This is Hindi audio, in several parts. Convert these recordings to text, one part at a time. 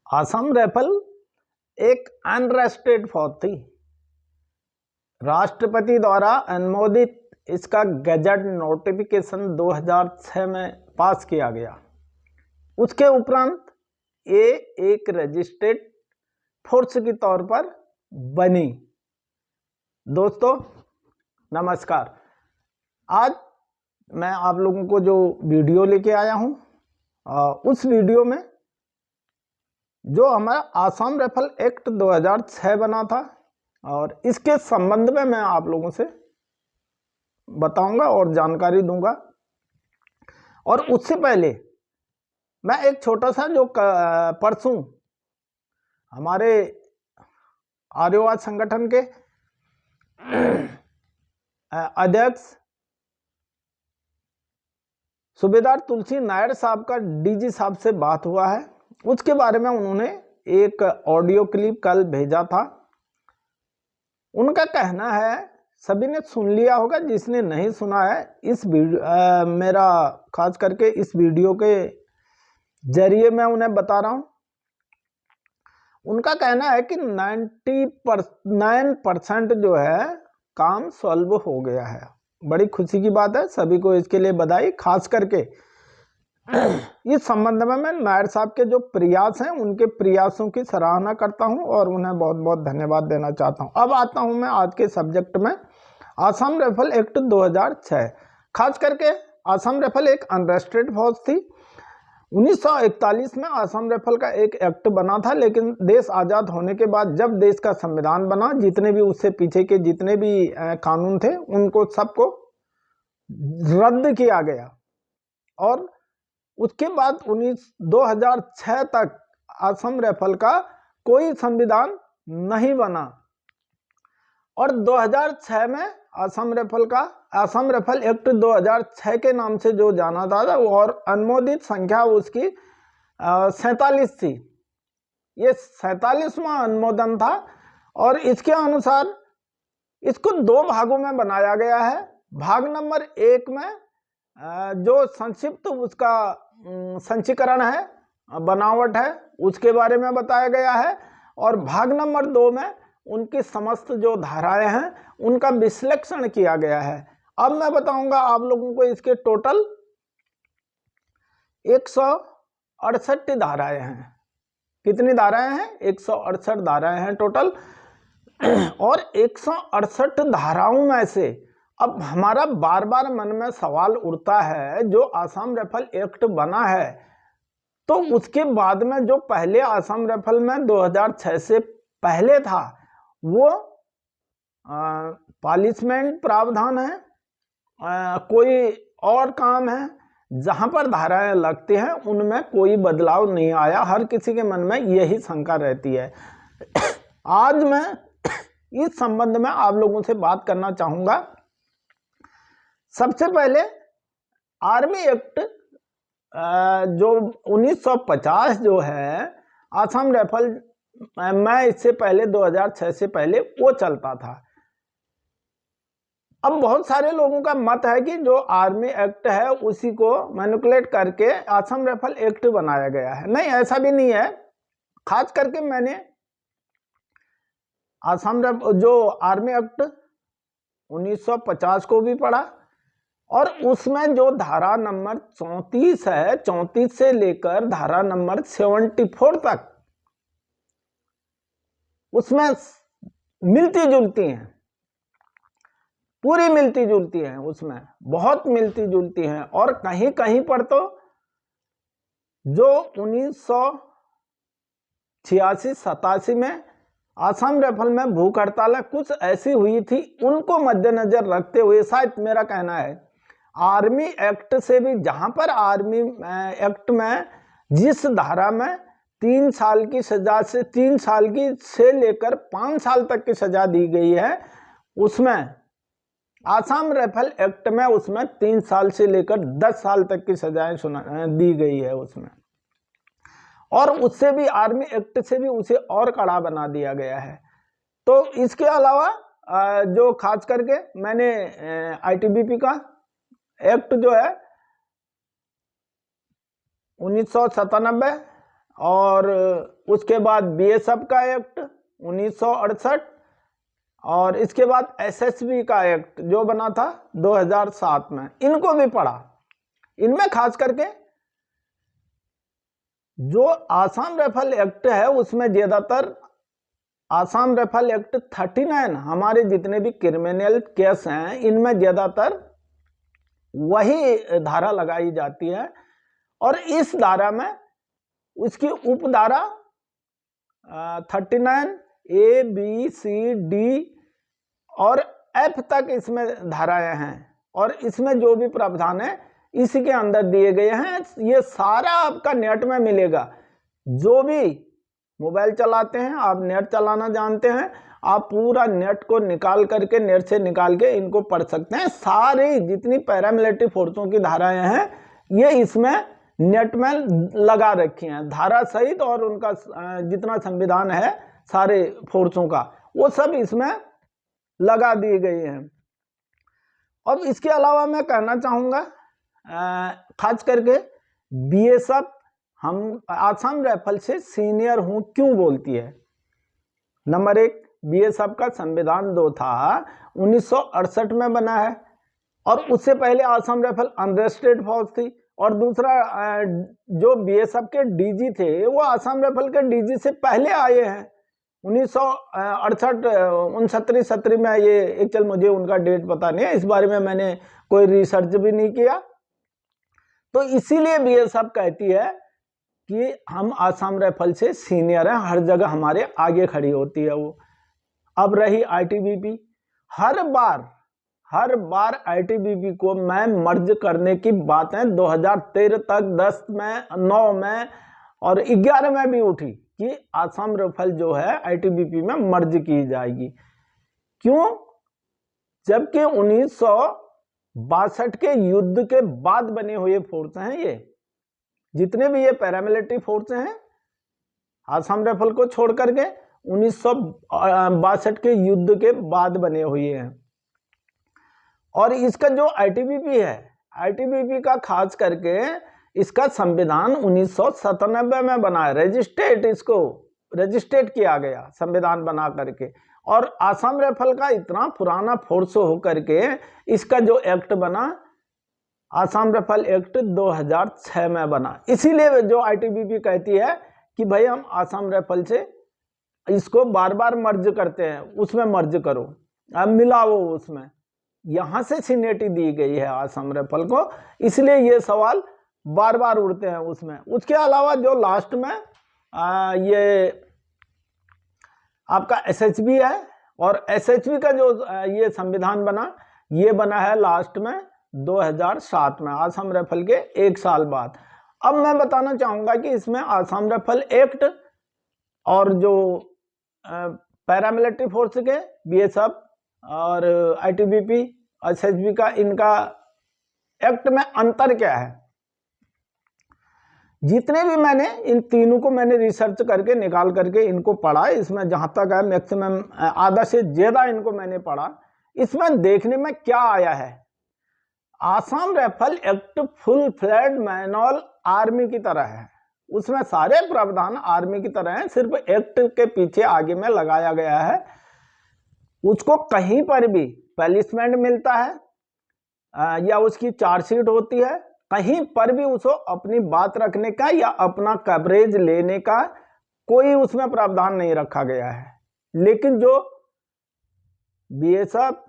असम राइफल एक अनरजिस्टर्ड फौज थी। राष्ट्रपति द्वारा अनुमोदित इसका गजट नोटिफिकेशन 2006 में पास किया गया। उसके उपरांत ये एक रजिस्टर्ड फोर्स के तौर पर बनी। दोस्तों नमस्कार, आज मैं आप लोगों को जो वीडियो लेके आया हूँ उस वीडियो में जो हमारा आसाम राइफल एक्ट 2006 बना था और इसके संबंध में मैं आप लोगों से बताऊंगा और जानकारी दूंगा। और उससे पहले मैं एक छोटा सा जो परसों हमारे आर्यवाद संगठन के अध्यक्ष सूबेदार तुलसी नायर साहब का डीजी साहब से बात हुआ है, उसके बारे में उन्होंने एक ऑडियो क्लिप कल भेजा था। उनका कहना है, सभी ने सुन लिया होगा, जिसने नहीं सुना है इस मेरा खास करके इस वीडियो के जरिए मैं उन्हें बता रहा हूं। उनका कहना है कि 99% जो है काम सॉल्व हो गया है। बड़ी खुशी की बात है, सभी को इसके लिए बधाई। खास करके इस संबंध में मैं नायर साहब के जो प्रयास हैं उनके प्रयासों की सराहना करता हूं और उन्हें बहुत बहुत धन्यवाद देना चाहता हूं। अब आता हूं मैं आज के सब्जेक्ट में, आसाम राइफल एक्ट 2006। खास करके आसाम राइफल एक अनरजिस्टर्ड फौज थी। 1941 में आसाम राइफल का एक एक्ट बना था, लेकिन देश आज़ाद होने के बाद जब देश का संविधान बना, जितने भी उससे पीछे के जितने भी कानून थे उनको सबको रद्द किया गया और उसके बाद 2006 तक आसाम राइफल का कोई संविधान नहीं बना। और 2006 में आसाम राइफल एक्ट 2006 के नाम से जो जाना था और अनुमोदित संख्या उसकी 47 थी। ये 47वां अनुमोदन था और इसके अनुसार इसको 2 भागों में बनाया गया है। भाग नंबर 1 में जो संक्षिप्त उसका संचीकरण है, बनावट है, उसके बारे में बताया गया है और भाग नंबर 2 में उनकी समस्त जो धाराएं हैं उनका विश्लेषण किया गया है। अब मैं बताऊंगा आप लोगों को इसके टोटल 168 धाराएं हैं। कितनी धाराएं हैं? 168 धाराएं हैं टोटल। और 168 धाराओं में से अब हमारा बार बार मन में सवाल उठता है, जो आसाम राइफल एक्ट बना है तो उसके बाद में जो पहले आसाम राइफल में 2006 से पहले था वो पॉलिशमेंट प्रावधान है, कोई और काम है, जहां पर धाराएं लगती हैं उनमें कोई बदलाव नहीं आया। हर किसी के मन में यही शंका रहती है। आज मैं इस संबंध में आप लोगों से बात करना चाहूंगा। सबसे पहले आर्मी एक्ट जो 1950 जो है आसाम राइफल मैं इससे पहले 2006 से पहले वो चलता था। अब बहुत सारे लोगों का मत है कि जो आर्मी एक्ट है उसी को मैनिपुलेट करके आसाम राइफल एक्ट बनाया गया है। नहीं, ऐसा भी नहीं है। खास करके मैंने जो आर्मी एक्ट 1950 को भी पढ़ा और उसमें जो धारा नंबर 34 है, 34 से लेकर धारा नंबर 74 तक उसमें मिलती जुलती हैं, पूरी मिलती जुलती हैं, उसमें बहुत मिलती जुलती हैं। और कहीं कहीं पर तो जो 1986-87 में आसाम राइफल में भूख हड़ताल कुछ ऐसी हुई थी, उनको मद्देनजर रखते हुए शायद मेरा कहना है आर्मी एक्ट से भी, जहां पर आर्मी एक्ट में जिस धारा में 3 साल की सजा से 3 साल की से लेकर 5 साल तक की सजा दी गई है, उसमें आसाम राइफल एक्ट में उसमें 3 साल से लेकर 10 साल तक की सजाएं दी गई है उसमें। और उससे भी आर्मी एक्ट से भी उसे और कड़ा बना दिया गया है। तो इसके अलावा जो खास करके मैंने आईटीबीपी का एक्ट जो है 1997 और उसके बाद बीएसएफ का एक्ट 1968, और इसके बाद एसएसबी का एक्ट जो बना था 2007 में, इनको भी पढ़ा। इनमें खास करके जो आसाम राइफल एक्ट है उसमें ज्यादातर आसाम राइफल एक्ट 39, हमारे जितने भी क्रिमिनल केस हैं इनमें ज्यादातर वही धारा लगाई जाती है। और इस धारा में उसकी उपधारा 39 A, B, C, D और F तक इसमें धाराएं हैं, और इसमें जो भी प्रावधान है इसी के अंदर दिए गए हैं। ये सारा आपका नेट में मिलेगा। जो भी मोबाइल चलाते हैं, आप नेट चलाना जानते हैं, आप पूरा नेट को निकाल करके, नेट से निकाल के इनको पढ़ सकते हैं। सारी जितनी पैरामिलिट्री फोर्सों की धाराएं हैं ये इसमें नेट में लगा रखी हैं, धारा सहित, और उनका जितना संविधान है सारे फोर्सों का वो सब इसमें लगा दी गई हैं। अब इसके अलावा मैं कहना चाहूँगा खास करके बीएसएफ हम आसाम राइफल से सीनियर हूँ क्यों बोलती है। नंबर 1, बीएसएफ का संविधान 2 था 1968 में बना है, और उससे पहले आसाम राइफल अनरेस्टेड फौज थी। और दूसरा जो बीएसएफ के डीजी थे वो आसाम राइफल के डीजी से पहले आए हैं 1968 69 में। ये एक्चुअल मुझे उनका डेट पता नहीं है, इस बारे में मैंने कोई रिसर्च भी नहीं किया। तो इसीलिए बीएसएफ कहती है कि हम आसाम राइफल से सीनियर हैं, हर जगह हमारे आगे खड़ी होती है वो। अब रही आईटीबीपी, हर बार आईटीबीपी को मैं मर्ज करने की बातें 2013 तक 10 में 9 में और 11 में भी उठी कि आसाम राइफल जो है आईटीबीपी में मर्ज की जाएगी। क्यों? जबकि 1962 के युद्ध के बाद बने हुए फोर्स हैं ये, जितने भी ये पैरामिलिट्री फोर्स हैं आसाम राइफल को छोड़ करके 1962 के युद्ध के बाद बने हुए हैं। और इसका जो आईटीबीपी है, आईटीबीपी का खास करके इसका संविधान 1997 में बना है, रजिस्ट्रेट किया गया संविधान बना करके। और आसाम राइफल का इतना पुराना फोर्स हो करके इसका जो एक्ट बना, आसाम राइफल एक्ट 2006 में बना। इसीलिए जो आईटीबीपी कहती है कि भाई हम आसाम राइफल से इसको बार बार मर्ज करते हैं, उसमें मर्ज करो, अब मिलाओ उसमें। यहां से सीनियरिटी दी गई है आसाम राइफल को, इसलिए ये सवाल बार बार उड़ते हैं उसमें। उसके अलावा जो लास्ट में ये आपका एसएचबी है, और एसएचबी का जो ये संविधान बना, ये बना है लास्ट में 2007 में, आसाम राइफल के 1 साल बाद। अब मैं बताना चाहूंगा कि इसमें आसाम राइफल एक्ट और जो पैरामिलिट्री फोर्स के बीएसएफ और आईटीबीपी एसएचबी का, इनका एक्ट में अंतर क्या है। जितने भी मैंने इन तीनों को मैंने रिसर्च करके निकाल करके इनको पढ़ा, इसमें जहां तक है मैक्सिमम आधा से ज्यादा इनको मैंने पढ़ा। इसमें देखने में क्या आया है, Assam rifle act full fled manual army की तरह है, उसमें सारे प्रावधान आर्मी की तरह हैं, सिर्फ एक्ट के पीछे आगे में लगाया गया है। उसको कहीं पर भी पनिशमेंट मिलता है या उसकी चार्जशीट होती है, कहीं पर भी उसको अपनी बात रखने का या अपना कवरेज लेने का कोई उसमें प्रावधान नहीं रखा गया है। लेकिन जो बीएसएफ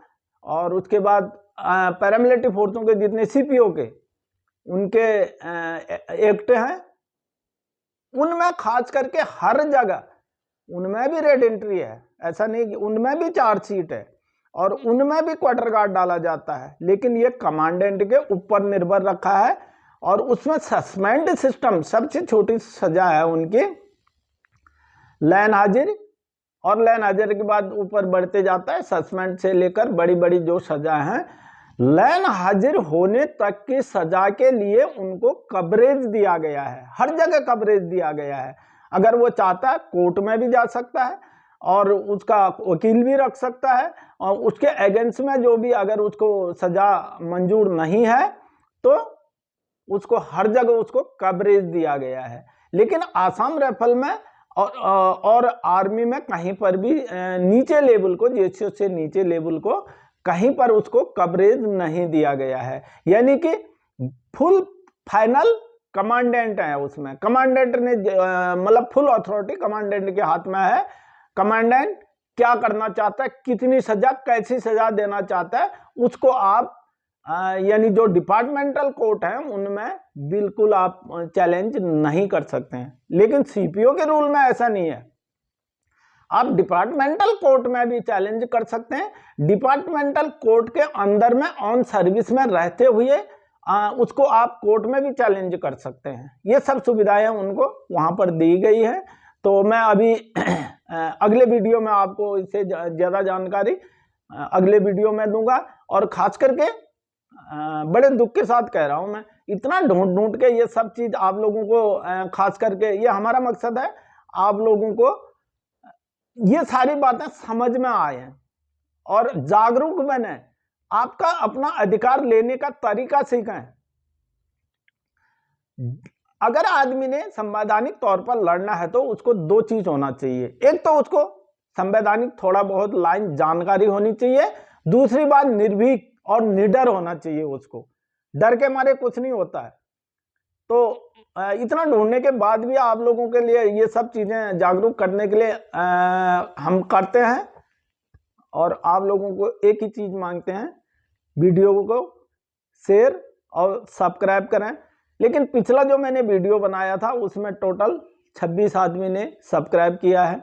और उसके बाद पैरामिलिट्री फोर्सों के जितने सीपीओ के उनके एक्ट हैं, उनमें खास करके हर जगह उनमें भी रेड एंट्री है, ऐसा नहीं कि उनमें भी चार्जशीट है और उनमें भी क्वार्टर गार्ड डाला जाता है, लेकिन ये कमांडेंट के ऊपर निर्भर रखा है। और उसमें सस्पेंड सिस्टम सबसे छोटी सजा है उनकी लैन हाजिर, और लैन हाजिर के बाद ऊपर बढ़ते जाता है सस्पेंड से लेकर बड़ी बड़ी जो सजा है। लैन हाजिर होने तक की सजा के लिए उनको कवरेज दिया गया है, हर जगह कवरेज दिया गया है। अगर वो चाहता है कोर्ट में भी जा सकता है और उसका वकील भी रख सकता है, और उसके अगेंस्ट में जो भी अगर उसको सजा मंजूर नहीं है तो उसको हर जगह उसको कवरेज दिया गया है। लेकिन आसाम राइफल में और आर्मी में कहीं पर भी नीचे लेवल को, जीएसओ से नीचे लेवल को कहीं पर उसको कवरेज नहीं दिया गया है। यानी कि फुल फाइनल कमांडेंट है उसमें, कमांडेंट ने मतलब फुल अथॉरिटी कमांडेंट के हाथ में है। कमांडेंट क्या करना चाहता है, कितनी सजा, कैसी सजा देना चाहता है, उसको आप यानी जो डिपार्टमेंटल कोर्ट है उनमें बिल्कुल आप चैलेंज नहीं कर सकते हैं। लेकिन सीपीओ के रूल में ऐसा नहीं है, आप डिपार्टमेंटल कोर्ट में भी चैलेंज कर सकते हैं। डिपार्टमेंटल कोर्ट के अंदर में ऑन सर्विस में रहते हुए उसको आप कोर्ट में भी चैलेंज कर सकते हैं। ये सब सुविधाएं उनको वहां पर दी गई है। तो मैं अभी अगले वीडियो में आपको इससे ज़्यादा जानकारी अगले वीडियो में दूंगा। और खास करके बड़े दुख के साथ कह रहा हूं, मैं इतना ढूंढ के ये सब चीज़ आप लोगों को, खास करके ये हमारा मकसद है आप लोगों को ये सारी बातें समझ में आए और जागरूक बने, आपका अपना अधिकार लेने का तरीका सीखें। अगर आदमी ने संवैधानिक तौर पर लड़ना है तो उसको दो चीज होना चाहिए, एक तो उसको संवैधानिक थोड़ा बहुत लाइन जानकारी होनी चाहिए, दूसरी बात निर्भीक और निडर होना चाहिए। उसको डर के मारे कुछ नहीं होता है। तो इतना ढूंढने के बाद भी आप लोगों के लिए ये सब चीजें जागरूक करने के लिए हम करते हैं और आप लोगों को एक ही चीज मांगते हैं, वीडियो को शेयर और सब्सक्राइब करें। लेकिन पिछला जो मैंने वीडियो बनाया था उसमें टोटल 26 आदमी ने सब्सक्राइब किया है।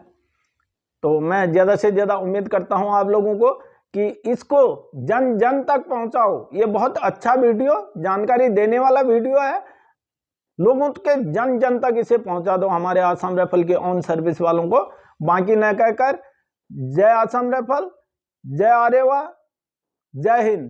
तो मैं ज़्यादा से ज़्यादा उम्मीद करता हूं आप लोगों को कि इसको जन जन तक पहुंचाओ। ये बहुत अच्छा वीडियो, जानकारी देने वाला वीडियो है, लोगों के जन जन तक इसे पहुंचा दो, हमारे आसाम राइफल के ऑन सर्विस वालों को। बाकी न कहकर जय आसाम राइफल, जय आर्यवा, जय हिंद।